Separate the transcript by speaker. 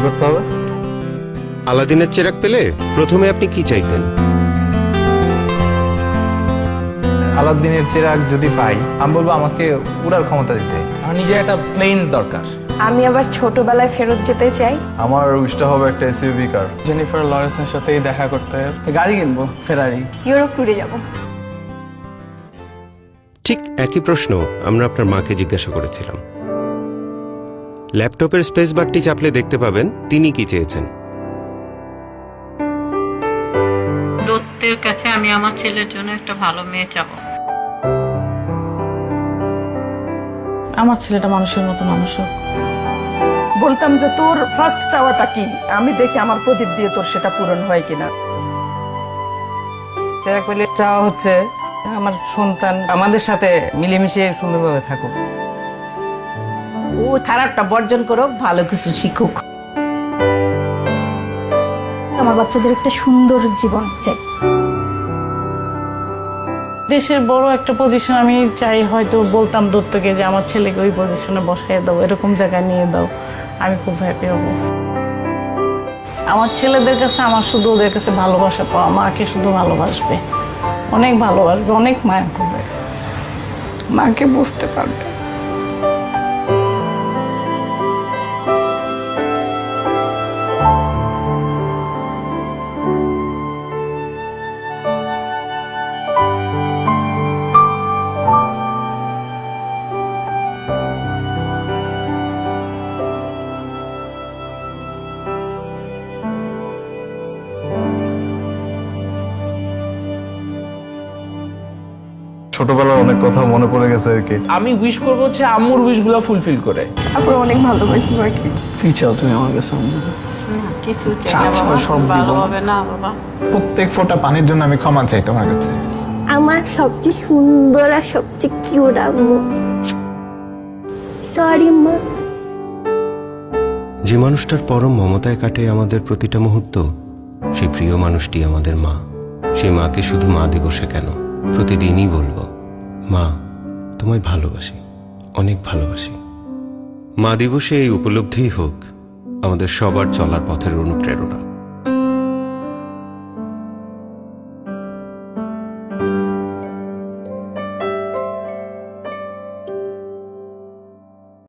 Speaker 1: করতে হবে?
Speaker 2: আলাদিনের চেরাগ পেলে প্রথমে আপনি কি চাইতেন?
Speaker 1: আলাদিনের চেরাগ যদি পাই, আমি বলবো আমাকে উড়ার ক্ষমতা দিতে।
Speaker 3: আমার নিজের একটা প্লেন দরকার।
Speaker 4: আমি আবার ছোটবেলায় ফেরত যেতে চাই।
Speaker 1: আমার উইশটা হবে একটা এসইউভি কার।
Speaker 5: জেনিফার লরেন্সের সাথেই দেখা করতে গাড়ি কিনবো, ফেরারি।
Speaker 4: ইউরোপ ট্যুরে যাব।
Speaker 2: ঠিক একই প্রশ্ন আমরা আপনার মাকে জিজ্ঞাসা করেছিলাম। ল্যাপটপের স্পেস বারটি চাপলে দেখতে পাবেন তিনি কি চেয়েছেন।
Speaker 6: দত্তের কাছে আমি আমার ছেলের জন্য একটা ভালো মেয়ে চাবো।
Speaker 7: আমার ছেলেটা মানুষের মতো মানুষ হোক।
Speaker 8: বলতাম যে তোর ফার্স্ট চাওয়াটা কি, আমি দেখি আমার প্রদীপ দিয়ে তোর সেটা পূরণ হয় কিনা।
Speaker 9: চেরাগ পেলে চাওয়া হচ্ছে আমার সন্তান আমাদের সাথে মিলেমিশে সুন্দরভাবে থাকুক।
Speaker 8: ও খারাপটা বর্জন করুক, ভালো কিছু শিখুক।
Speaker 4: আমার বাচ্চাদের একটা সুন্দর জীবন চাই।
Speaker 7: দেশের বড় একটা পজিশন আমি চাই, হয়তো বলতাম দত্তকে যে আমার ছেলেকে ওই পজিশনে বসাই দাও, এরকম জায়গায় নিয়ে দাও, আমি খুব হ্যাপি হব। আমার ছেলেদের কাছে আমার শুধু ওদের কাছে ভালোবাসা পাওয়া, মাকে শুধু ভালোবাসবে, অনেক ভালোবাসবে, অনেক মায়া করবে, মাকে বুঝতে পারবে।
Speaker 1: ছোটবেলার অনেক কথা মনে পড়ে গেছে আর কি।
Speaker 3: আমি উইশ করবো হচ্ছে আম্মুর উইশ গুলো ফুলফিল করে।
Speaker 4: তারপর অনেক ভালোবাসি মাকে।
Speaker 5: কি চাও তুমি আমার কাছে?
Speaker 6: কিছু চাই না বাবা,
Speaker 5: সব
Speaker 6: ভালো হবে না বাবা।
Speaker 1: প্রত্যেক ফোঁটা পানির জন্য আমি ক্ষমা চাই তোমার কাছে।
Speaker 4: আমার সবচেয়ে সুন্দর আর সবচেয়ে কিউট আম্মু। সরি মা।
Speaker 2: যে মানুষটার পরম মমতায় কাটে আমাদের প্রতিটা মুহূর্ত, সেই প্রিয় মানুষটি আমাদের মা। সেই মাকে শুধু মা দিবসে কেন, প্রতিদিনই বলবো, মা তোমায় ভালোবাসি, অনেক ভালোবাসি। মা দিবসে এই উপলব্ধিই হোক আমাদের সবার চলার পথের অনুপ্রেরণা।